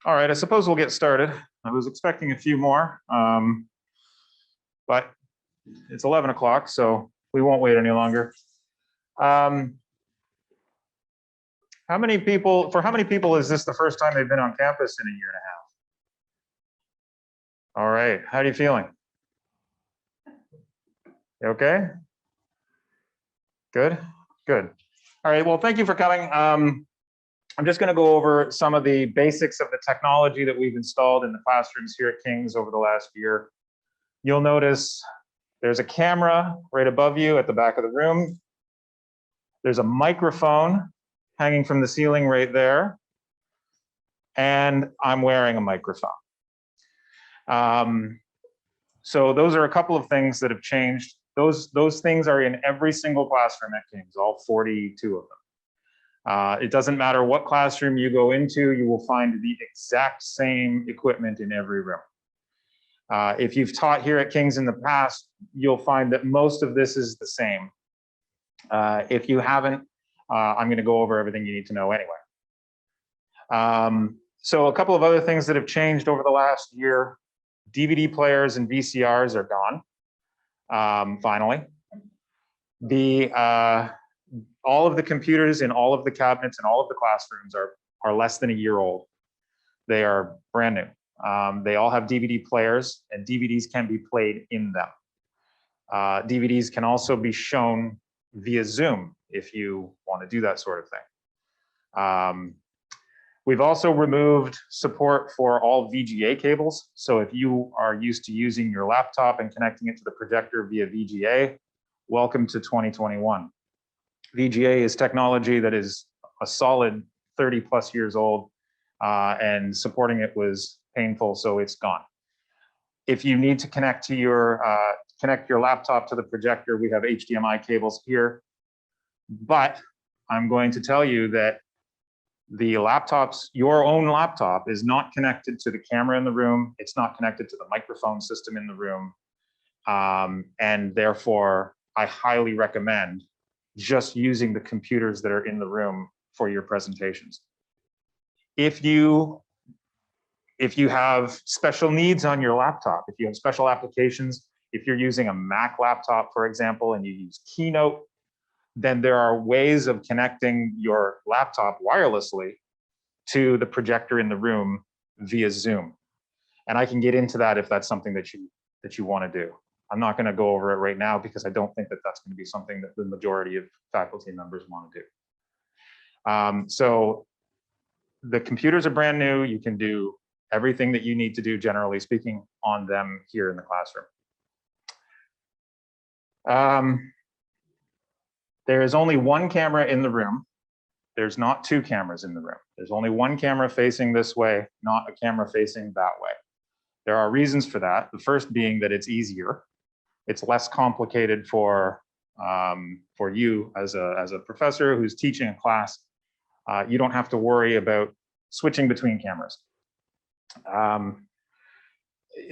All right, I suppose we'll get started. I was expecting a few more, but it's 11 o'clock, so we won't wait any longer. How many people is this the first time they've been on campus in a year and a half? All right, how are you feeling? You okay? Good, good. All right, well, thank you for coming. I'm just going to go over some of the basics of the technology that we've installed in the classrooms here at King's over the last year. You'll notice there's a camera right above you at the back of the room. There's a microphone hanging from the ceiling right there. And I'm wearing a microphone. So those are a couple of things that have changed. Those things are in every single classroom at King's, all 42 of them. It doesn't matter what classroom you go into, you will find the exact same equipment in every room. If you've taught here at King's in the past, you'll find that most of this is the same. If you haven't, I'm going to go over everything you need to know anyway. So a couple of other things that have changed over the last year. DVD players and VCRs are gone, finally. All of the computers in all of the cabinets in all of the classrooms are less than a year old. They are brand new. They all have DVD players, and DVDs can be played in them. DVDs can also be shown via Zoom if you want to do that sort of thing. We've also removed support for all VGA cables. So if you are used to using your laptop and connecting it to the projector via VGA, welcome to 2021. VGA is technology that is a solid 30 plus years old, and supporting it was painful, so it's gone. If you need to connect your laptop to the projector, we have HDMI cables here. But I'm going to tell you that your own laptop is not connected to the camera in the room. It's not connected to the microphone system in the room. And therefore, I highly recommend just using the computers that are in the room for your presentations. If you have special needs on your laptop, if you have special applications, if you're using a Mac laptop, for example, and you use Keynote, then there are ways of connecting your laptop wirelessly to the projector in the room via Zoom. And I can get into that if that's something that you want to do. I'm not going to go over it right now because I don't think that that's going to be something that the majority of faculty members want to do. So the computers are brand new. You can do everything that you need to do, generally speaking, on them here in the classroom. There is only one camera in the room. There's not two cameras in the room. There's only one camera facing this way, not a camera facing that way. There are reasons for that. The first being that it's easier. It's less complicated for you as a professor who's teaching a class. You don't have to worry about switching between cameras.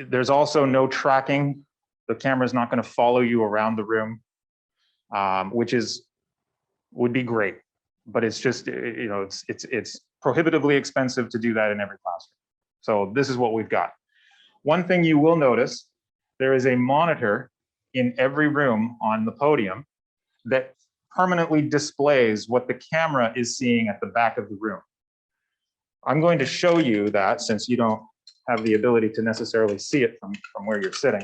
There's also no tracking. The camera is not going to follow you around the room, which would be great, but it's just, you know, it's prohibitively expensive to do that in every classroom. So this is what we've got. One thing you will notice, there is a monitor in every room on the podium that permanently displays what the camera is seeing at the back of the room. I'm going to show you that since you don't have the ability to necessarily see it from where you're sitting.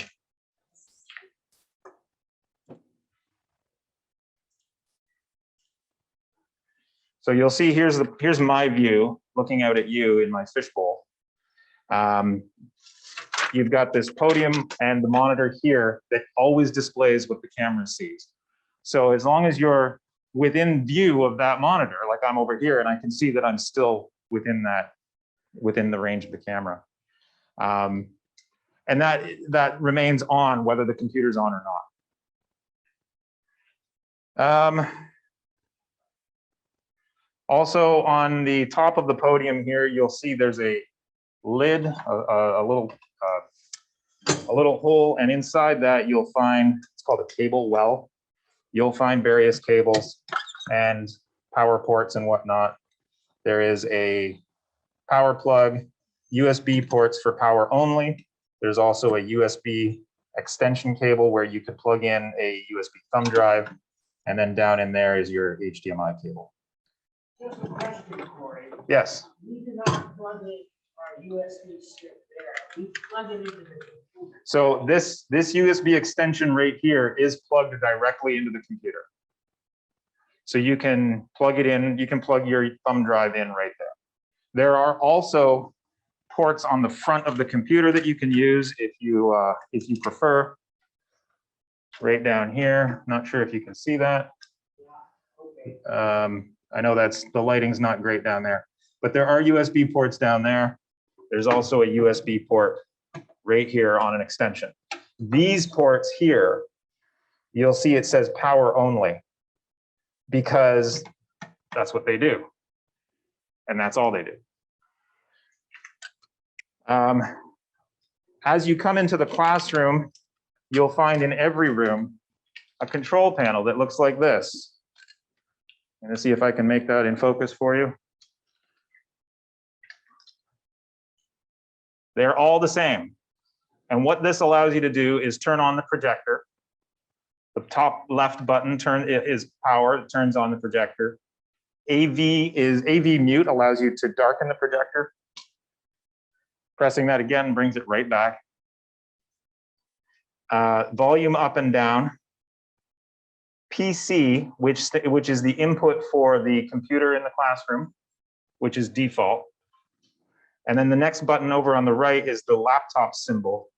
So you'll see here's my view looking out at you in my fishbowl. You've got this podium and the monitor here that always displays what the camera sees. So as long as you're within view of that monitor, like I'm over here and I can see that I'm still within the range of the camera. And that remains on whether the computer's on or not. Also on the top of the podium here, you'll see there's a lid, a little hole, and inside that you'll find, it's called a cable well. You'll find various cables and power ports and whatnot. There is a power plug, USB ports for power only. There's also a USB extension cable where you could plug in a USB thumb drive, and then down in there is your HDMI cable. Just a question, Corey. Yes. We do not plug in our USB stick there. We plug it into the computer. So this USB extension right here is plugged directly into the computer. So you can plug it in, you can plug your thumb drive in right there. There are also ports on the front of the computer that you can use if you prefer. Right down here, not sure if you can see that. I know the lighting's not great down there, but there are USB ports down there. There's also a USB port right here on an extension. These ports here, you'll see it says power only because that's what they do. And that's all they do. As you come into the classroom, you'll find in every room a control panel that looks like this. I'm going to see if I can make that in focus for you. They're all the same. And what this allows you to do is turn on the projector. The top left button is power, it turns on the projector. AV mute allows you to darken the projector. Pressing that again brings it right back. Volume up and down. PC, which is the input for the computer in the classroom, which is default. And then the next button over on the right is the laptop symbol.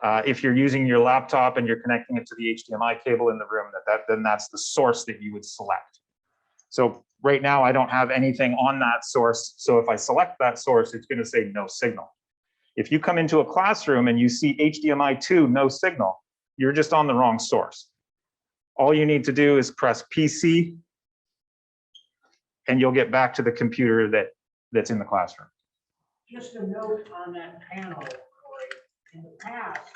If you're using your laptop and you're connecting it to the HDMI cable in the room, then that's the source that you would select. So right now I don't have anything on that source. So if I select that source, it's going to say no signal. If you come into a classroom and you see HDMI 2, no signal, you're just on the wrong source. All you need to do is press PC and you'll get back to the computer that's in the classroom. Just a note on that panel, Corey. In the past,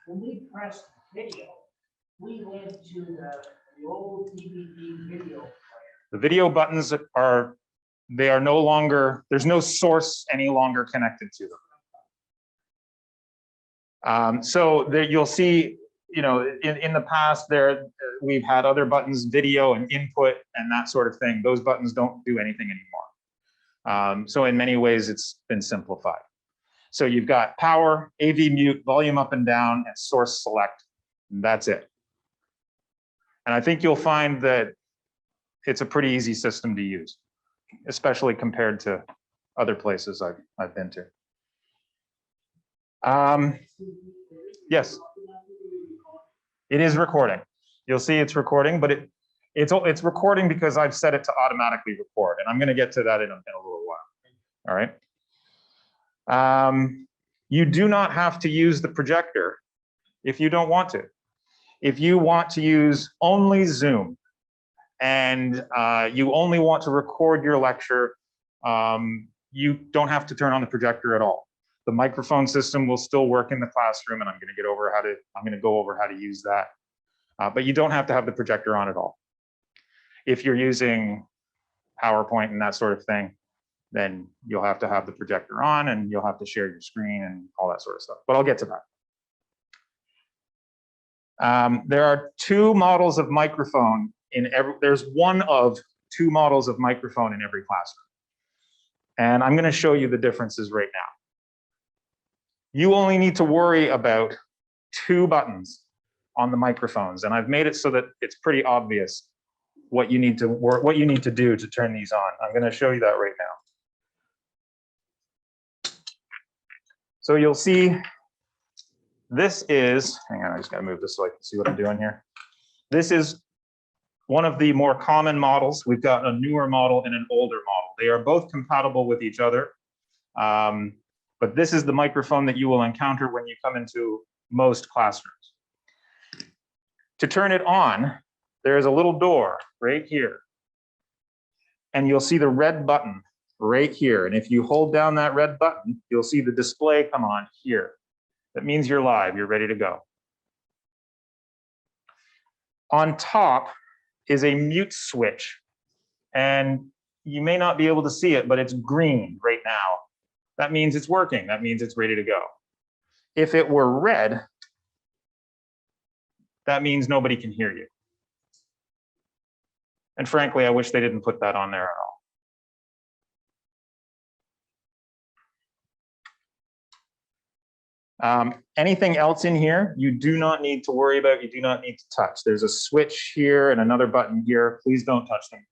when we pressed video, we went to the old DVD video player. The video buttons are no longer, there's no source any longer connected to them. So there you'll see, in the past we've had other buttons, video and input and that sort of thing. Those buttons don't do anything anymore. So in many ways, it's been simplified. So you've got power, AV mute, volume up and down, and source select. And that's it. And I think you'll find that it's a pretty easy system to use, especially compared to other places I've been to. Yes, it is recording. You'll see it's recording, but it's recording because I've set it to automatically record, and I'm going to get to that in a little while. All right. You do not have to use the projector if you don't want to. If you want to use only Zoom and you only want to record your lecture, you don't have to turn on the projector at all. The microphone system will still work in the classroom, and I'm going to go over how to use that. But you don't have to have the projector on at all. If you're using PowerPoint and that sort of thing, then you'll have to have the projector on and you'll have to share your screen and all that sort of stuff. But I'll get to that. There are two models of microphone there's one of two models of microphone in every classroom. And I'm going to show you the differences right now. You only need to worry about two buttons on the microphones, and I've made it so that it's pretty obvious what you need to do to turn these on. I'm going to show you that right now. So you'll see this is, hang on, I just got to move this so I can see what I'm doing here. This is one of the more common models. We've got a newer model and an older model. They are both compatible with each other. But this is the microphone that you will encounter when you come into most classrooms. To turn it on, there is a little door right here. And you'll see the red button right here. And if you hold down that red button, you'll see the display come on here. That means you're live, you're ready to go. On top is a mute switch. And you may not be able to see it, but it's green right now. That means it's working. That means it's ready to go. If it were red, that means nobody can hear you. And frankly, I wish they didn't put that on there at all. Anything else in here, you do not need to worry about, you do not need to touch. There's a switch here and another button here. Please don't touch them,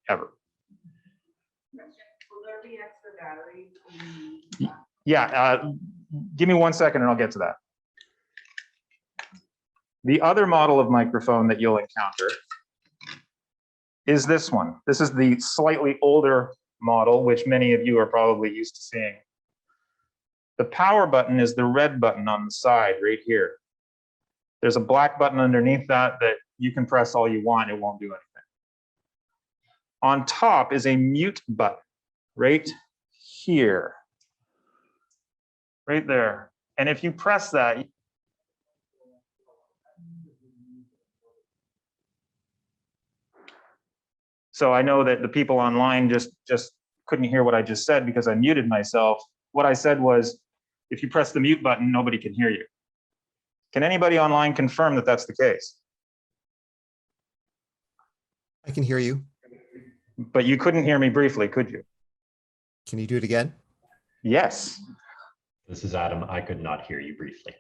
ever. Will there be extra batteries? Yeah, give me 1 second and I'll get to that. The other model of microphone that you'll encounter is this one. This is the slightly older model, which many of you are probably used to seeing. The power button is the red button on the side right here. There's a black button underneath that you can press all you want, it won't do anything. On top is a mute button right here. Right there. And if you press that, so I know that the people online just couldn't hear what I just said because I muted myself. What I said was, if you press the mute button, nobody can hear you. Can anybody online confirm that that's the case? I can hear you. But you couldn't hear me briefly, could you? Can you do it again? Yes. This is Adam. I could not hear you briefly.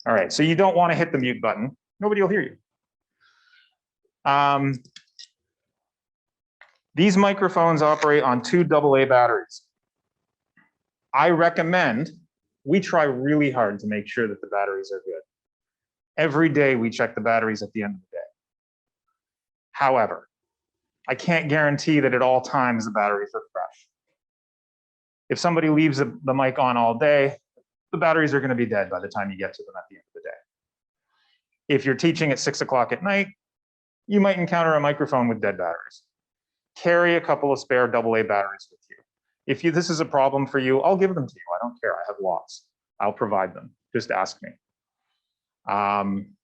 All right, so you don't want to hit the mute button. Nobody will hear you. These microphones operate on 2 AA batteries. I recommend we try really hard to make sure that the batteries are good. Every day we check the batteries at the end of the day. However, I can't guarantee that at all times the batteries are fresh. If somebody leaves the mic on all day, the batteries are going to be dead by the time you get to them at the end of the day. If you're teaching at 6 o'clock at night, you might encounter a microphone with dead batteries. Carry a couple of spare AA batteries with you. If this is a problem for you, I'll give them to you. I don't care. I have lots. I'll provide them. Just ask me. I'm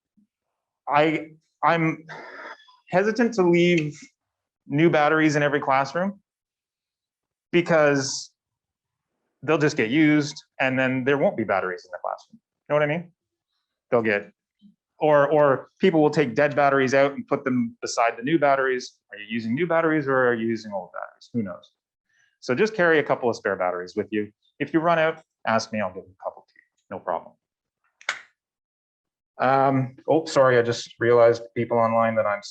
hesitant to leave new batteries in every classroom because they'll just get used and then there won't be batteries in the classroom. You know what I mean? They'll get, or people will take dead batteries out and put them beside the new batteries. Are you using new batteries or are you using old batteries? Who knows? So just carry a couple of spare batteries with you. If you run out, ask me, I'll give a couple to you, no problem. Oh, sorry, I just realized people online that I'm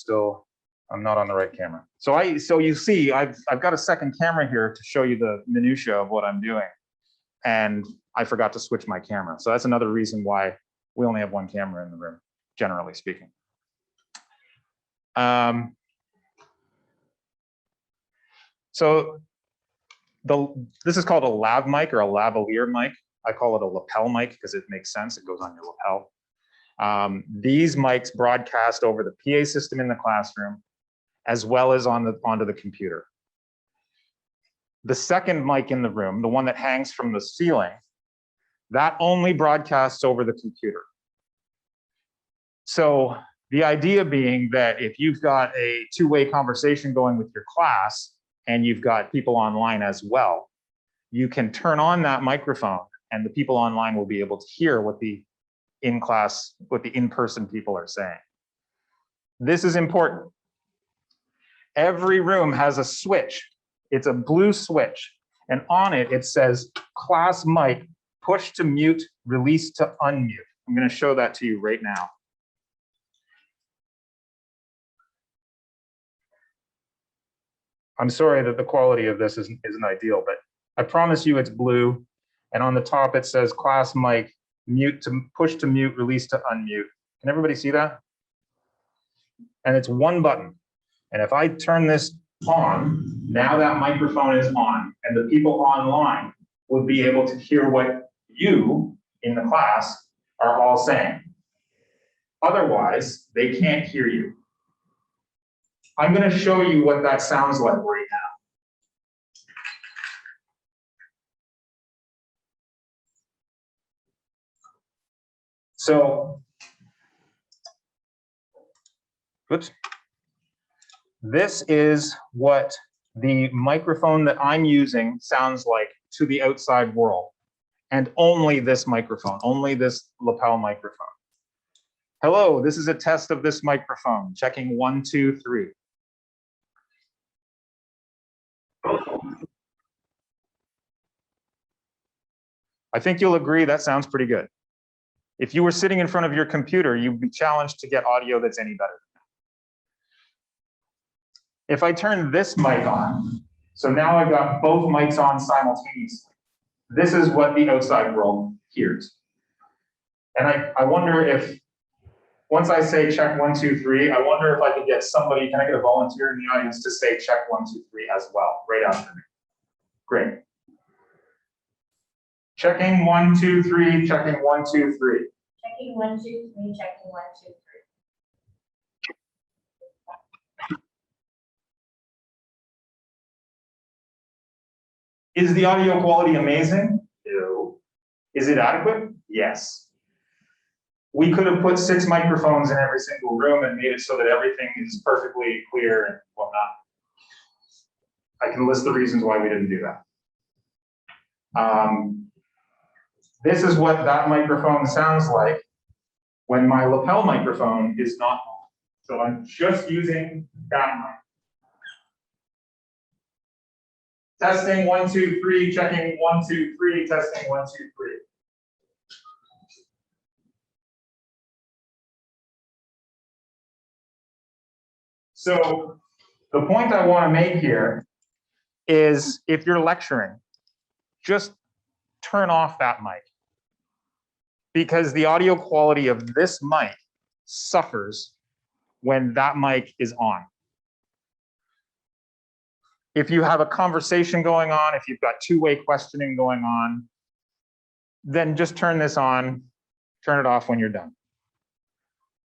not on the right camera. So you see, I've got a second camera here to show you the minutia of what I'm doing. And I forgot to switch my camera. So that's another reason why we only have 1 camera in the room, generally speaking. So this is called a lav mic or a lavalier mic. I call it a lapel mic because it makes sense. It goes on your lapel. These mics broadcast over the PA system in the classroom, as well as onto the computer. The second mic in the room, the one that hangs from the ceiling, that only broadcasts over the computer. So the idea being that if you've got a 2-way conversation going with your class and you've got people online as well, you can turn on that microphone and the people online will be able to hear what the in-person people are saying. This is important. Every room has a switch. It's a blue switch. And on it, it says class mic, push to mute, release to unmute. I'm going to show that to you right now. I'm sorry that the quality of this isn't ideal, but I promise you it's blue. And on the top, it says class mic, mute to push to mute, release to unmute. Can everybody see that? And it's 1 button. And if I turn this on, now that microphone is on, and the people online would be able to hear what you in the class are all saying. Otherwise, they can't hear you. I'm going to show you what that sounds like right now. So Whoops. This is what the microphone that I'm using sounds like to the outside world. And only this microphone, only this lapel microphone. Hello, this is a test of this microphone. Checking 1, 2, 3. I think you'll agree that sounds pretty good. If you were sitting in front of your computer, you'd be challenged to get audio that's any better. If I turn this mic on, so now I've got both mics on simultaneously. This is what the outside world hears. And I wonder if, once I say check 1, 2, 3, I wonder if I could get somebody, can I get a volunteer in the audience to say check 1, 2, 3 as well, right after me? Great. Checking 1, 2, 3, checking 1, 2, 3. Checking 1, 2, 3, checking 1, 2, 3. Is the audio quality amazing? No. Is it adequate? Yes. We could have put 6 microphones in every single room and made it so that everything is perfectly clear and whatnot. I can list the reasons why we didn't do that. This is what that microphone sounds like when my lapel microphone is not on. So I'm just using that mic. Testing 1, 2, 3, checking 1, 2, 3, testing 1, 2, 3. So the point I want to make here is if you're lecturing, just turn off that mic, because the audio quality of this mic suffers when that mic is on. If you have a conversation going on, if you've got two-way questioning going on, then just turn this on, turn it off when you're done.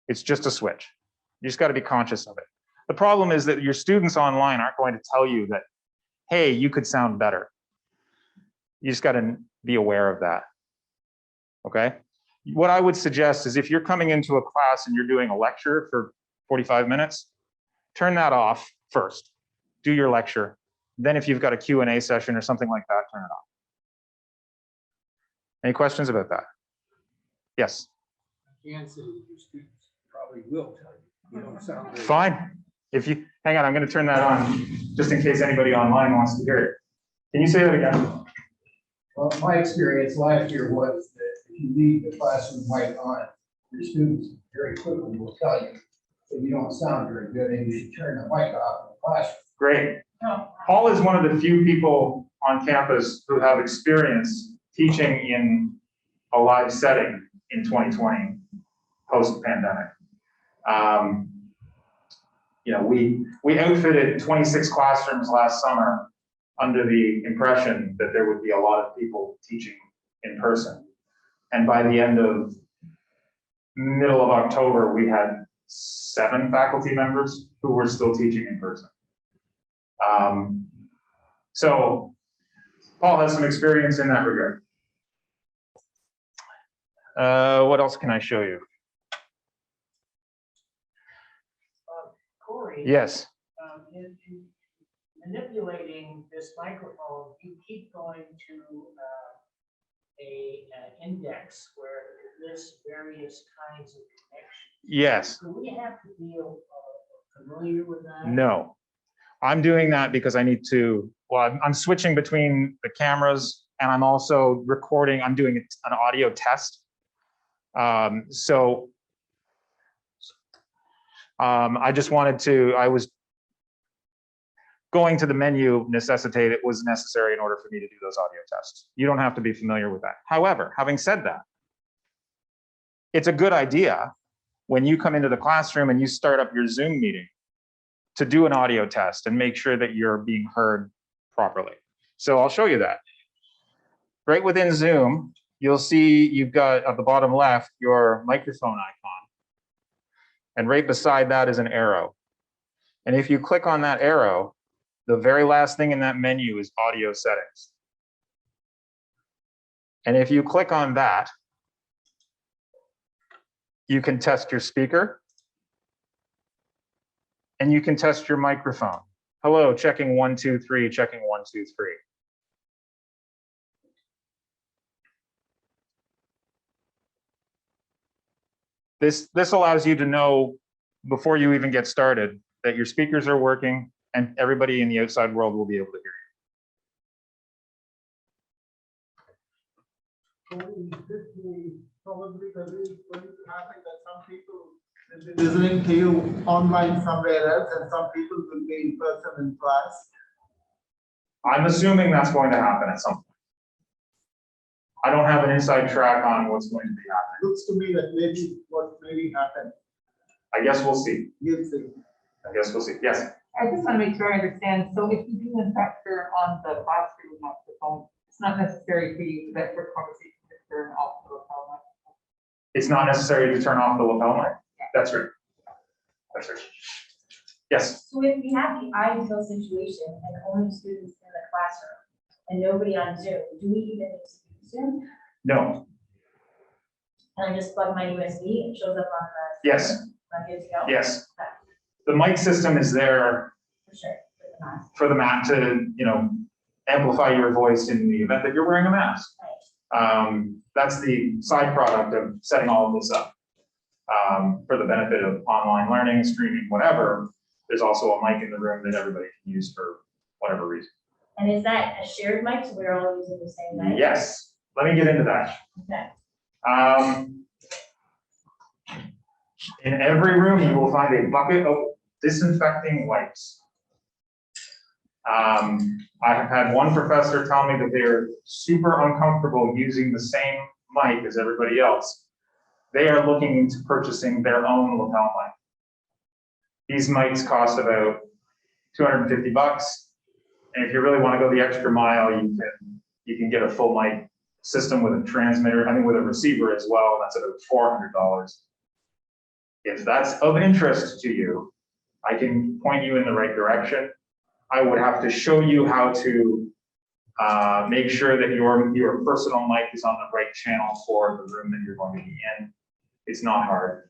It's just a switch. You just got to be conscious of it. The problem is that your students online aren't going to tell you that, hey, you could sound better. You just got to be aware of that. Okay? What I would suggest is if you're coming into a class and you're doing a lecture for 45 minutes, turn that off first. Do your lecture. Then if you've got a Q&A session or something like that, turn it off. Any questions about that? Yes. I can say that your students probably will tell you, you don't sound very. Fine. If you hang on, I'm going to turn that on just in case anybody online wants to hear it. Can you say that again? Well, my experience last year was that if you leave the classroom mic on, your students very quickly will tell you that you don't sound very good and you should turn the mic off in the classroom. Great. Paul is one of the few people on campus who have experience teaching in a live setting in 2020, post-pandemic. You know, we outfitted 26 classrooms last summer under the impression that there would be a lot of people teaching in person. And by the end of middle of October, we had 7 faculty members who were still teaching in person. So Paul has some experience in that regard. What else can I show you? Corey. Yes. In manipulating this microphone, you keep going to a index where it lists various kinds of connections. Yes. Do we have to be familiar with that? No. I'm doing that because I need to, well, I'm switching between the cameras and I'm also recording, I'm doing an audio test. I just wanted to, I was going to the menu necessitated, it was necessary in order for me to do those audio tests. You don't have to be familiar with that. However, having said that, it's a good idea when you come into the classroom and you start up your Zoom meeting to do an audio test and make sure that you're being heard properly. So I'll show you that. Right within Zoom, you'll see you've got at the bottom left your microphone icon. And right beside that is an arrow. And if you click on that arrow, the very last thing in that menu is audio settings. And if you click on that, you can test your speaker. And you can test your microphone. Hello, checking 1, 2, 3, checking 1, 2, 3. This allows you to know before you even get started that your speakers are working and everybody in the outside world will be able to hear Probably the way it's going to happen that some people will be listening to you online somewhere else and some people will be in person in class. you. I'm assuming that's going to happen at some point. I don't have an inside track on what's going to be happening. Looks to me that maybe what maybe happened. I guess we'll see. You'll see. I guess we'll see. Yes. I just want to make sure I understand. So if you do in fact turn on the classroom microphone, it's not necessary for you to that for conversation to turn off the lapel mic. It's not necessary to turn off the lapel mic. That's right. That's right. Yes. So if we have the ideal situation and only students in the classroom and nobody on Zoom, do we even need to use Zoom? No. And I just plug my USB, it shows up on the. Yes. I'm good to go? Yes. The mic system is there For sure, for the mask. for the mat to, amplify your voice in the event that you're wearing a mask. That's the side product of setting all of this up. For the benefit of online learning, streaming, whatever, there's also a mic in the room that everybody can use for whatever reason. And is that a shared mic, so we're all using the same mic? Yes, let me get into that. Okay. In every room, you will find a bucket of disinfecting wipes. I have had one professor tell me that they are super uncomfortable using the same mic as everybody else. They are looking into purchasing their own lapel mic. These mics cost about $250. And if you really want to go the extra mile, you can get a full mic system with a transmitter, with a receiver as well. That's about $400. If that's of interest to you, I can point you in the right direction. I would have to show you how to make sure that your personal mic is on the right channel for the room that you're going to be in. It's not hard,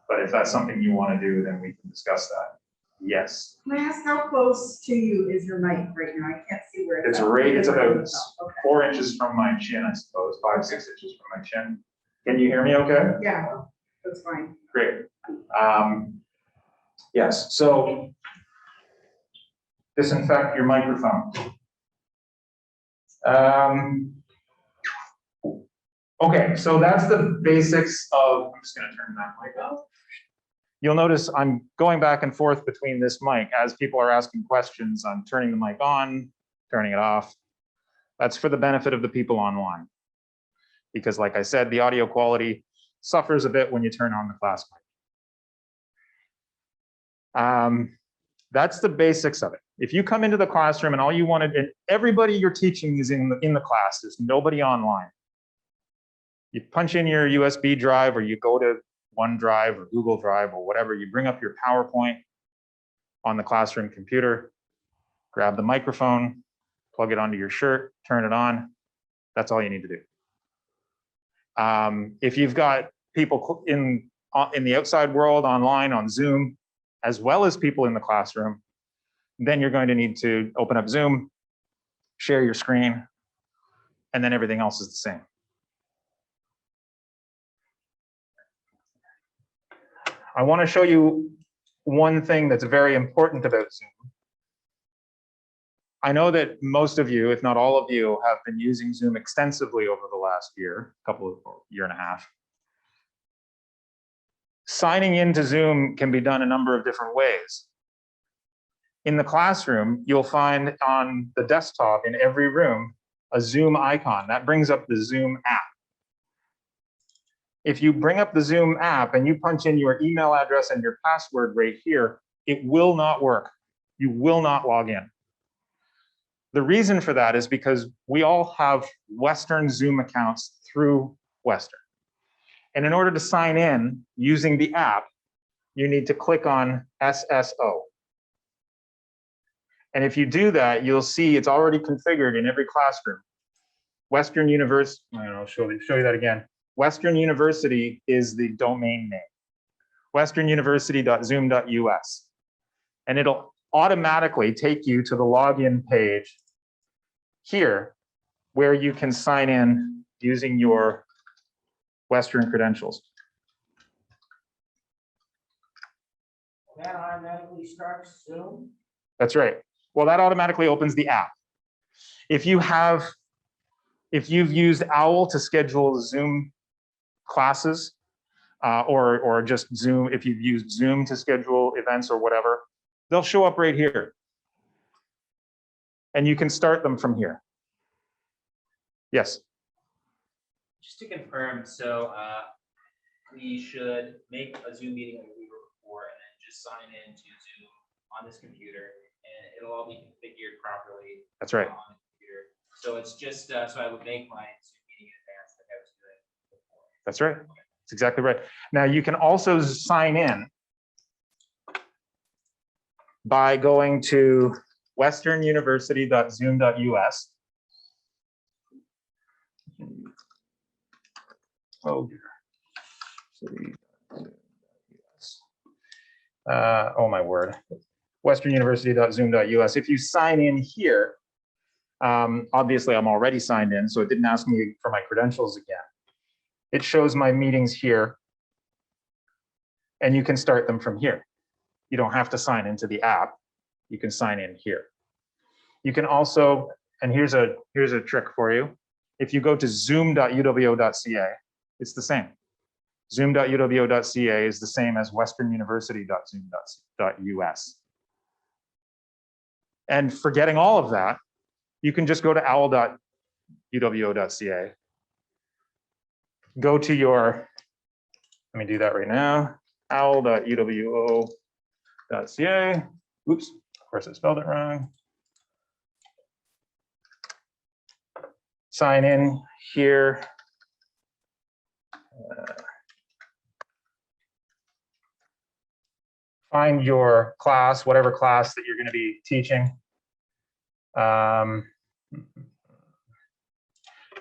but if that's something you want to do, then we can discuss that. Yes, Can I ask how close to you is your mic right now? I can't see where it's. it's at. about Okay. 4 inches from my chin, I suppose, 5, 6 inches from my chin. Can you hear me okay? Yeah, that's fine. Great. Yes, so disinfect your microphone. Okay, so that's the basics of, I'm just gonna turn that mic off. You'll notice I'm going back and forth between this mic. As people are asking questions, I'm turning the mic on, turning it off. That's for the benefit of the people online. Because like I said, the audio quality suffers a bit when you turn on the class mic. That's the basics of it. If you come into the classroom and all you wanted, and everybody you're teaching is in the class, there's nobody online. You punch in your USB drive or you go to OneDrive or Google Drive or whatever, you bring up your PowerPoint on the classroom computer, grab the microphone, plug it onto your shirt, turn it on. That's all you need to do. If you've got people in the outside world online on Zoom, as well as people in the classroom, then you're going to need to open up Zoom, share your screen, and then everything else is the same. I want to show you one thing that's very important about Zoom. I know that most of you, if not all of you, have been using Zoom extensively over the last year and a half. Signing into Zoom can be done a number of different ways. In the classroom, you'll find on the desktop in every room a Zoom icon. That brings up the Zoom app. If you bring up the Zoom app and you punch in your email address and your password right here, it will not work. You will not log in. The reason for that is because we all have Western Zoom accounts through Western. And in order to sign in using the app, you need to click on SSO. And if you do that, you'll see it's already configured in every classroom. Western University, I'll show you that again. Western University is the domain name. westernuniversity.zoom.us. And it'll automatically take you to the login page here, where you can sign in using your Western credentials. That automatically starts Zoom. That's right. Well, that automatically opens the app. If you've used OWL to schedule Zoom classes, or just Zoom, if you've used Zoom to schedule events or whatever, they'll show up right here. And you can start them from here. Yes. Just to confirm, so we should make a Zoom meeting like we were before, and then just sign in to Zoom on this computer, and it'll all be configured properly. That's right. On the computer. So it's just so I would make my Zoom meeting in advance like I was doing before. That's right. That's exactly right. Now you can also sign in by going to westernuniversity.zoom.us. Oh dear. Oh my word. westernuniversity.zoom.us. If you sign in here, obviously I'm already signed in, so it didn't ask me for my credentials again. It shows my meetings here, and you can start them from here. You don't have to sign into the app. You can sign in here. You can also, and here's a trick for you. If you go to zoom.uwo.ca, it's the same. Zoom.uwo.ca is the same as westernuniversity.zoom.us. And forgetting all of that, you can just go to owl.uwo.ca. Go to your, let me do that right now, owl.uwo.ca. Oops, of course I spelled it wrong. Sign in here. Find your class, whatever class that you're going to be teaching. And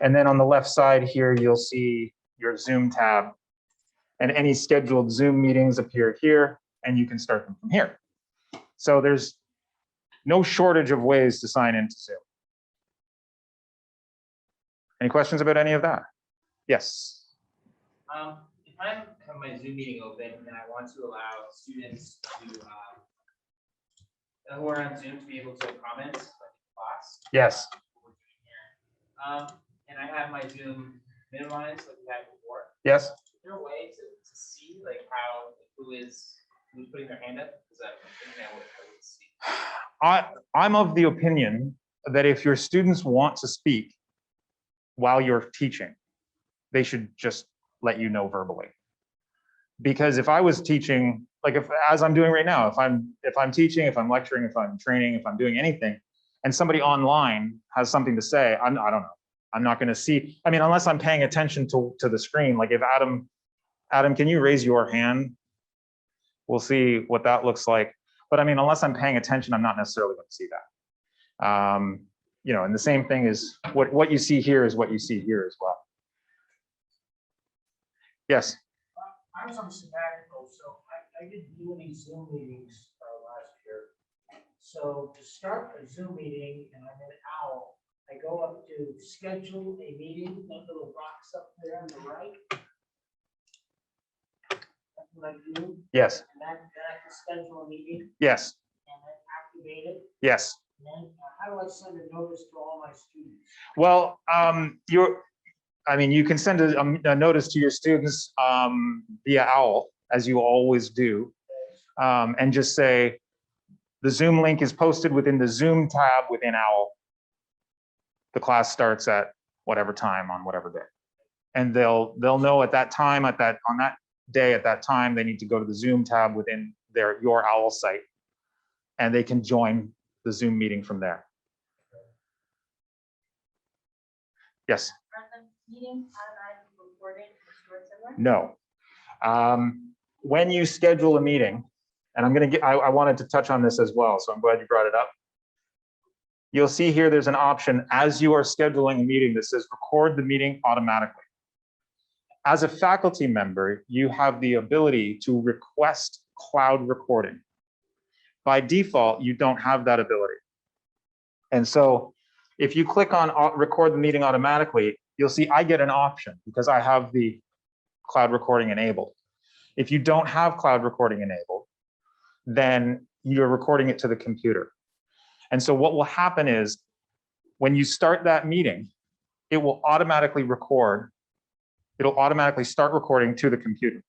then on the left side here, you'll see your Zoom tab, and any scheduled Zoom meetings appear here, and you can start them from here. So there's no shortage of ways to sign into Zoom. Any questions about any of that? Yes. If I have my Zoom meeting open and I want to allow students to who are on Zoom to be able to comment like in class. Yes. And I have my Zoom minimized like we had before. Yes. Is there a way to see like how who's putting their hand up? Because that's something I would see. I'm of the opinion that if your students want to speak while you're teaching, they should just let you know verbally. Because if I was teaching, like as I'm doing right now, if I'm teaching, if I'm lecturing, if I'm training, if I'm doing anything, and somebody online has something to say, I don't know. I'm not going to see. I mean, unless I'm paying attention to the screen. Like if Adam, can you raise your hand? We'll see what that looks like. But I mean, unless I'm paying attention, I'm not necessarily going to see that. You know, and the same thing is what you see here is what you see here as well. Yes. I was on sabbatical, so I didn't do any Zoom meetings last year. So to start a Zoom meeting, and I'm in OWL, I go up to schedule a meeting, that little box up there on the right. That's what I do. Yes. And then I have to schedule a meeting Yes. and then activate it. Yes. And then how do I send a notice to all my students? Well, you can send a notice to your students via OWL, as you always do, and just say, the Zoom link is posted within the Zoom tab within OWL. The class starts at whatever time on whatever day. And they'll know at that time, on that day, at that time, they need to go to the Zoom tab within your OWL site, and they can join the Zoom meeting from there. Yes. Are the meetings automatically recorded and stored somewhere? No. When you schedule a meeting, and I wanted to touch on this as well, so I'm glad you brought it up. You'll see here there's an option as you are scheduling a meeting that says record the meeting automatically. As a faculty member, you have the ability to request cloud recording. By default, you don't have that ability. And so if you click on record the meeting automatically, you'll see I get an option because I have the cloud recording enabled. If you don't have cloud recording enabled, then you're recording it to the computer. And so what will happen is when you start that meeting, it will automatically record. It'll automatically start recording to the computer.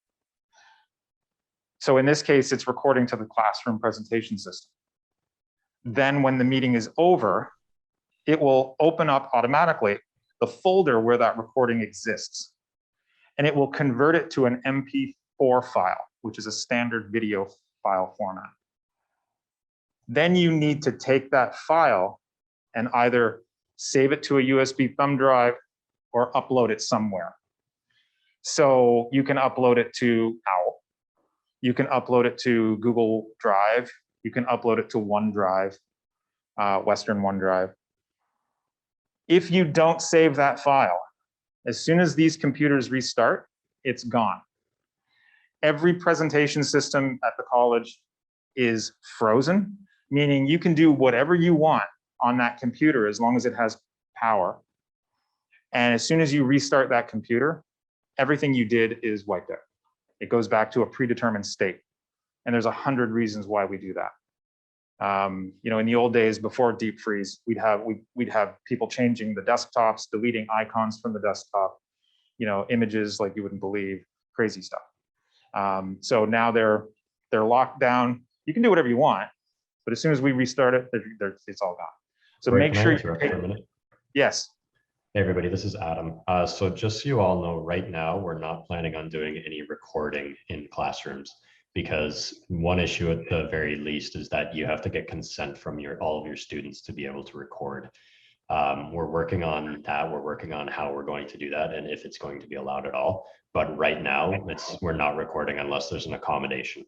So in this case, it's recording to the classroom presentation system. Then when the meeting is over, it will open up automatically the folder where that recording exists. And it will convert it to an MP4 file, which is a standard video file format. Then you need to take that file and either save it to a USB thumb drive or upload it somewhere. So you can upload it to OWL. You can upload it to Google Drive. You can upload it to OneDrive, Western OneDrive. If you don't save that file, as soon as these computers restart, it's gone. Every presentation system at the college is frozen, meaning you can do whatever you want on that computer as long as it has power. And as soon as you restart that computer, everything you did is wiped out. It goes back to a predetermined state. And there's 100 reasons why we do that. You know, in the old days before deep freeze, we'd have people changing the desktops, deleting icons from the desktop, you know, images like you wouldn't believe, crazy stuff. So now they're locked down. You can do whatever you want, but as soon as we restart it, it's all gone. So Roy, make can I sure interrupt for a minute? Yes. Hey everybody, this is Adam. So just so you all know, right now, we're not planning on doing any recording in classrooms because one issue at the very least is that you have to get consent from all of your students to be able to record. We're working on that. We're working on how we're going to do that and if it's going to be allowed at all. But right now, we're not recording unless there's an accommodation.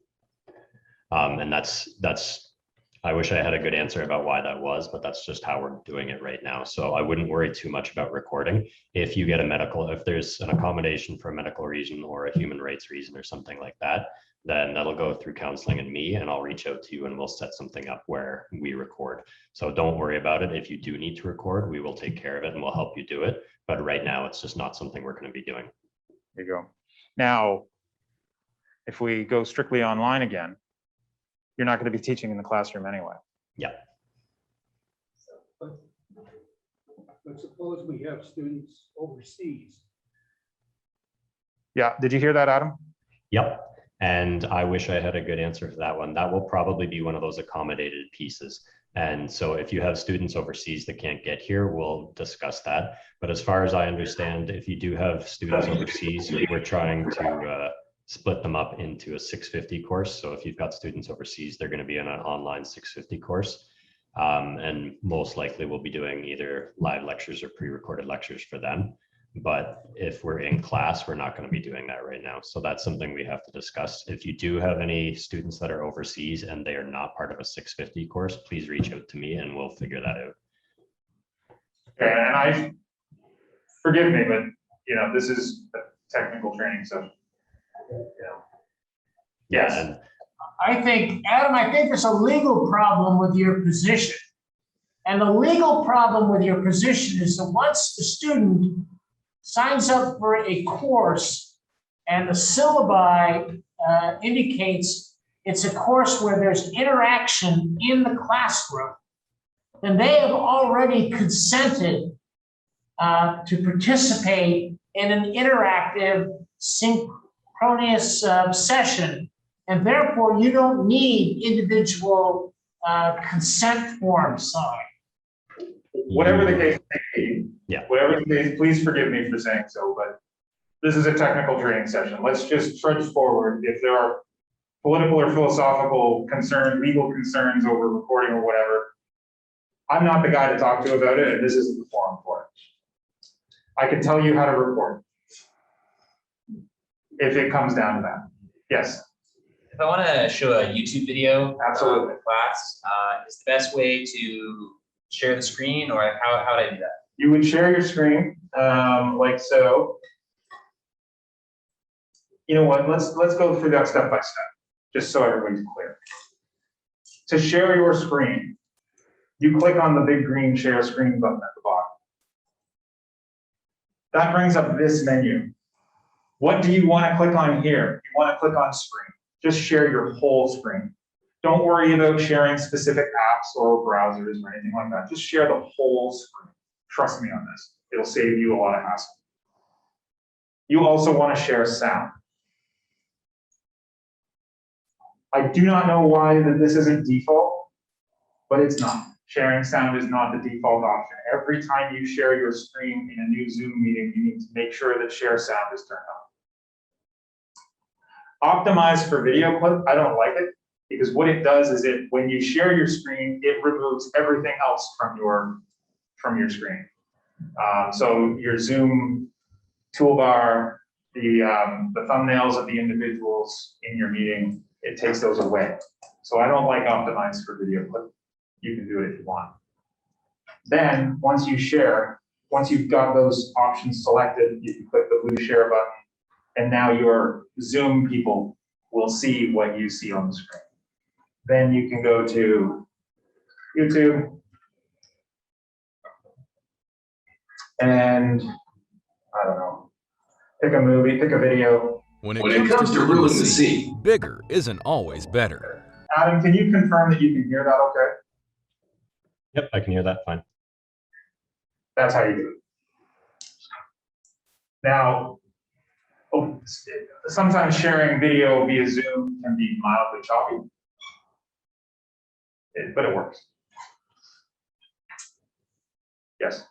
And that's I wish I had a good answer about why that was, but that's just how we're doing it right now. So I wouldn't worry too much about recording. If you get if there's an accommodation for a medical reason or a human rights reason or something like that, then that'll go through counseling and me, and I'll reach out to you and we'll set something up where we record. So don't worry about it. If you do need to record, we will take care of it and we'll help you do it. But right now, it's just not something we're going to be doing. There you go. Now, if we go strictly online again, you're not going to be teaching in the classroom anyway. Yeah. But suppose we have students overseas. Yeah, did you hear that, Adam? Yep. And I wish I had a good answer for that one. That will probably be one of those accommodated pieces. And so if you have students overseas that can't get here, we'll discuss that. But as far as I understand, if you do have students overseas, we're trying to split them up into a 650 course. So if you've got students overseas, they're going to be in an online 650 course. And most likely we'll be doing either live lectures or pre-recorded lectures for them. But if we're in class, we're not going to be doing that right now. So that's something we have to discuss. If you do have any students that are overseas and they are not part of a 650 course, please reach out to me and we'll figure that out. And forgive me, but you know, this is a technical training session. Yes. And I think, Adam, I think there's a legal problem with your position. And the legal problem with your position is that once the student signs up for a course and the syllabi indicates it's a course where there's interaction in the classroom, then they have already consented to participate in an interactive synchronous session. And therefore, you don't need individual consent forms signed. Whatever the case may be, yeah. Whatever the case, please forgive me for saying so, but this is a technical training session. Let's just trudge forward. If there are political or philosophical concerns, legal concerns over recording or whatever, I'm not the guy to talk to about it, and this isn't the forum for it. I can tell you how to record if it comes down to that. Yes. If I want to show a YouTube video Absolutely. of the class, is the best way to share the screen, or how would I do that? You would share your screen like so. You know what? Let's go through that step by step, just so everybody's clear. to share your screen, you click on the big green share screen button at the bottom. That brings up this menu. What do you want to click on here? You want to click on screen. Just share your whole screen. Don't worry about sharing specific apps or browsers or anything like that. Just share the whole screen. Trust me on this. It'll save you a lot of hassle. You also want to share sound. I do not know why this isn't default, but it's not. Sharing sound is not the default option. Every time you share your screen in a new Zoom meeting, you need to make sure that share sound is turned on. Optimize for video clip, I don't like it, because what it does is when you share your screen, it removes everything else from your screen. So your Zoom toolbar, the thumbnails of the individuals in your meeting, it takes those away. So I don't like optimize for video clip. You can do it if you want. Then once you've got those options selected, you can click the blue share button, and now your Zoom people will see what you see on the screen. Then you can go to YouTube and, I don't know, pick a movie, pick a video. When it comes to ruling the sea, bigger isn't always better. Adam, can you confirm that you can hear that okay? Yep, I can hear that fine. That's how you do it. Now, sometimes sharing video via Zoom can be mildly choppy, but it works. Yes.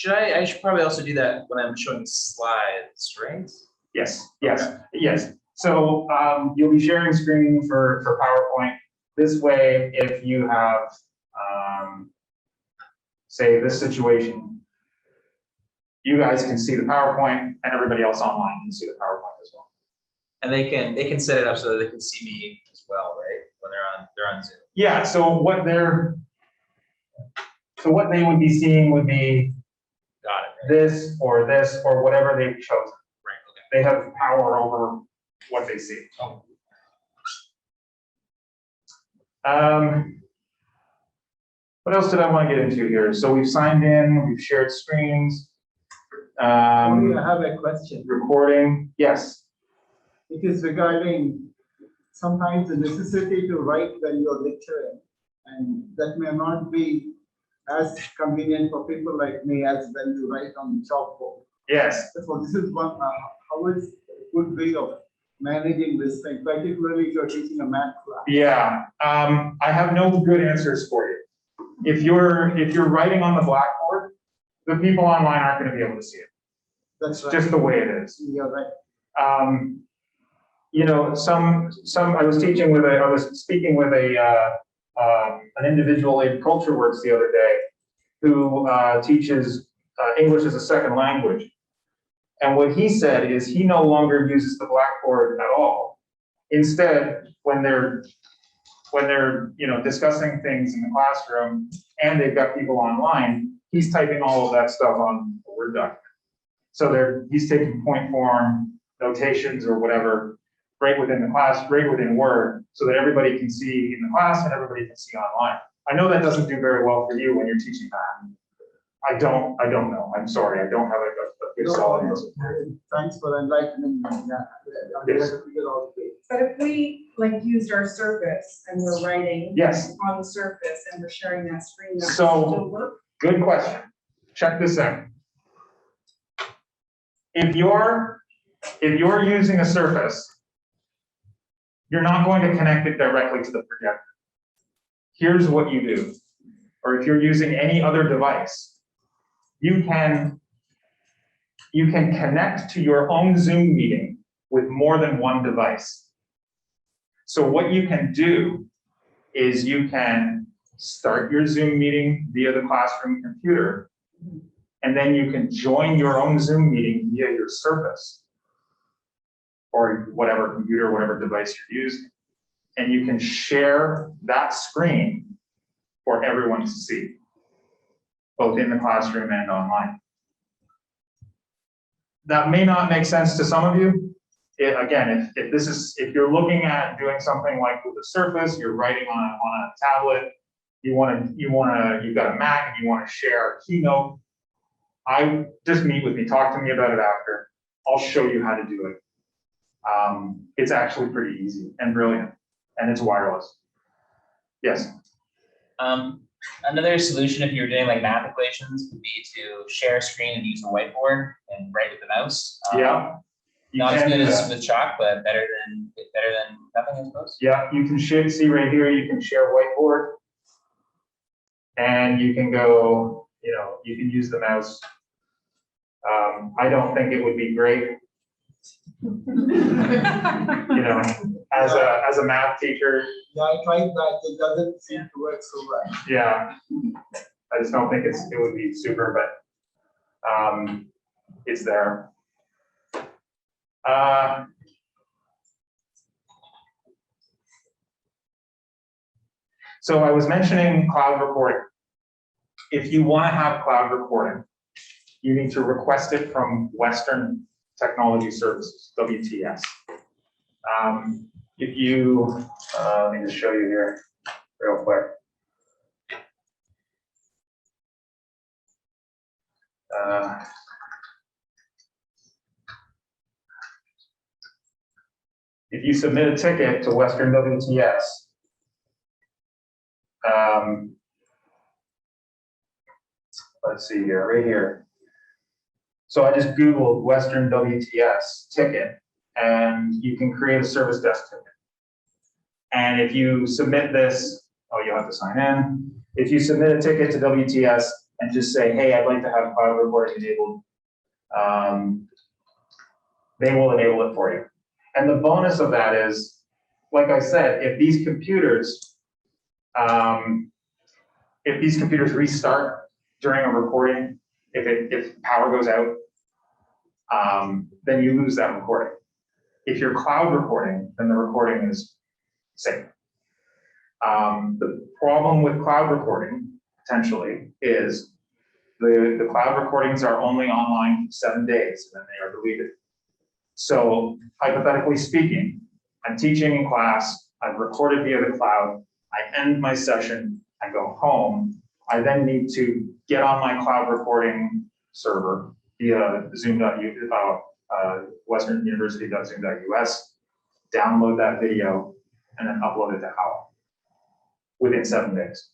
I should probably also do that when I'm showing slides, right? Yes, yes. So you'll be sharing screen for PowerPoint. This way, if you have, say, this situation, you guys can see the PowerPoint, and everybody else online can see the PowerPoint as well. And they can set it up so that they can see me as well, right? When they're on Zoom. Yeah. So what they would be seeing would be this or whatever they've chosen. Right. Okay. They have power over what they see. Oh. What else did I want to get into here? So we've signed in, we've shared screens. I have a question. Recording, yes. It is regarding sometimes the necessity to write when you're lecturing, and that may not be as convenient for people like me as when you write on chalkboard. Yes. So this is one, how is a good way of managing this thing, particularly if you're teaching a math class? Yeah, I have no good answers for you. If you're writing on the blackboard, the people online aren't going to be able to see it. That's right. Just the way it is. You're right. You know, I was speaking with an individual in CultureWorks the other day who teaches English as a second language. And what he said is he no longer uses the blackboard at all. Instead, when they're discussing things in the classroom and they've got people online, he's typing all of that stuff on a Word document. So he's taking point form notations or whatever right within the class, right within Word, so that everybody can see in the class and everybody can see online. I know that doesn't do very well for you when you're teaching math. I don't know. I'm sorry. I don't have a good solid answer. Thanks for enlightening me. Yes. But if we used our Surface and we're writing Yes. on the Surface and we're sharing that screen, that would So- still work? Good question. Check this out. If you're using a Surface, you're not going to connect it directly to the projector. Here's what you do. Or if you're using any other device, you can connect to your own Zoom meeting with more than one device. So what you can do is you can start your Zoom meeting via the classroom computer, and then you can join your own Zoom meeting via your Surface or whatever computer, whatever device you're using. And you can share that screen for everyone to see, both in the classroom and online. That may not make sense to some of you. again, if you're looking at doing something like with a Surface, you're writing on a tablet, you've got a Mac and you want to share a keynote, just meet with me, talk to me about it after. I'll show you how to do it. It's actually pretty easy and brilliant, and it's wireless. Yes. Another solution if you're doing like math equations would be to share a screen and use a whiteboard and write with the mouse. Yeah. You Not as can good do as that. with chalk, but better than nothing, I suppose. Yeah, you can see right here, you can share whiteboard. And you can go, you can use the mouse. I don't think it would be great, as a math teacher. Yeah, I tried that, it doesn't seem to work so well. Yeah, I just don't think it would be super, but it's there. So I was mentioning cloud recording. If you want to have cloud recording, you need to request it from Western Technology Services, WTS. If you, let me just show you here real quick. If you submit a ticket to Western WTS, let's see here, right here. So I just Googled Western WTS ticket, and you can create a service desk ticket. And if you submit this, you'll have to sign in. If you submit a ticket to WTS and just say, hey, I'd like to have cloud recording enabled, they will enable it for you. And the bonus of that is, like I said, if these computers restart during a recording, if power goes out, then you lose that recording. If you're cloud recording, then the recording is safe. The problem with cloud recording, potentially, is the cloud recordings are only online for 7 days, and then they are deleted. So hypothetically speaking, I'm teaching in class, I've recorded via the cloud, I end my session, I go home, I then need to get on my cloud recording server via Western University.zoom.us, download that video, and then upload it to Howl within 7 days.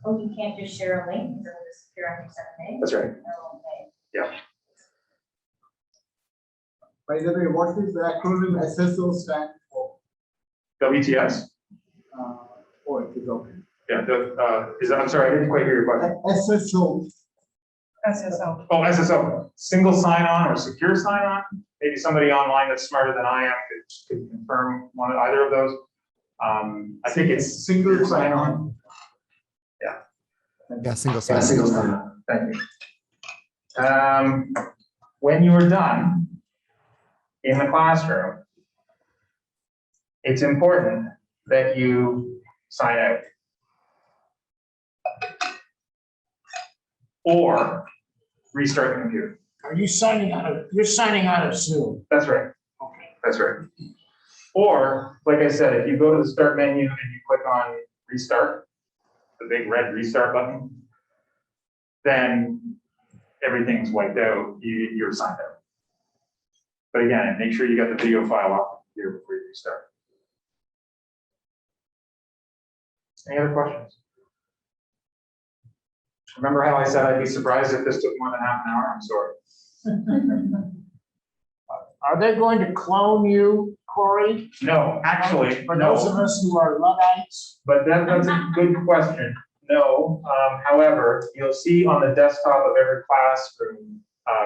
Oh, you can't just share a link, because it'll disappear after 7 days? That's right. Oh, okay. Yeah. By the way, what is the acronym SSO stand for? WTS? Oh, it is okay. Yeah, I'm sorry, I didn't quite hear your question. SSO. SSO. Oh, SSO, single sign-on or secure sign-on? Maybe somebody online that's smarter than I am could confirm either of those. I think it's Single sign-on. Yeah, single Yeah, sign. single sign-on. Thank you. When you are done in the classroom, it's important that you sign out. Or restart the computer. Are you signing you're signing out of Zoom? That's right. Okay. That's right. Or, like I said, if you go to the start menu and you click on restart, the big red restart button, then everything's wiped out, you're signed out. But again, make sure you got the video file off the computer before you restart. Any other questions? Remember how I said I'd be surprised if this took more than half an hour? I'm sorry. Are they going to clone you, Corey? No, actually, For those of no. us who are Luddites? But that's a good question. No, however, you'll see on the desktop of every classroom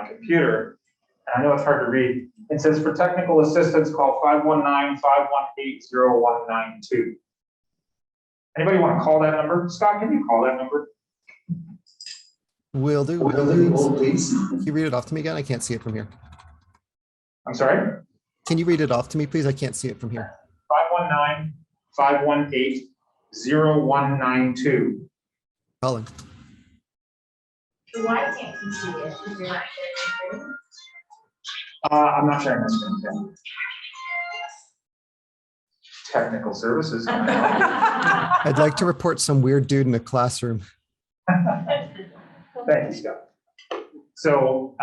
computer, and I know it's hard to read, it says for technical assistance, call 519-518-0192. Anybody want to call that number? Scott, can you call that number? Will do. Please. Can you read it off to me again? I can't see it from here. I'm sorry? Can you read it off to me, please? I can't see it from here. 519-518-0192. Colin. Why can't you see it if you're not sharing the screen? I'm not sharing this screen. Technical services. Can I help? I'd like to report some weird dude in a classroom. Thank you, Scott. So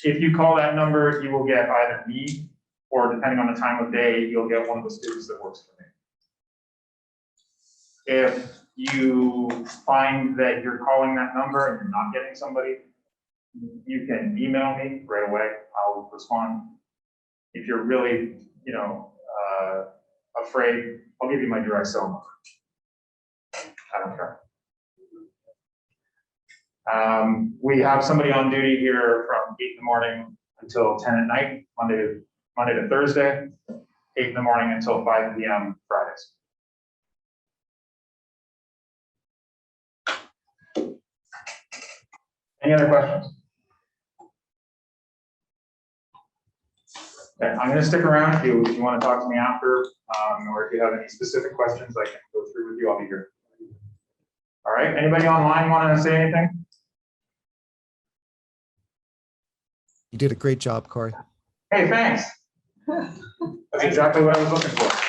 if you call that number, you will get either me or, depending on the time of day, you'll get one of the students that works for me. If you find that you're calling that number and you're not getting somebody, you can email me right away. I'll respond. If you're really, afraid, I'll give you my direct cell number. I don't care. We have somebody on duty here from 8 in the morning until 10 at night, Monday to Thursday, 8 in the morning until 5 p.m. Fridays. Any other questions? Okay, I'm going to stick around if you want to talk to me after, or if you have any specific questions, I can go through with you. I'll be here. All right. Anybody online want to say anything? You did a great job, Corey. Hey, thanks. That's exactly what I was looking for.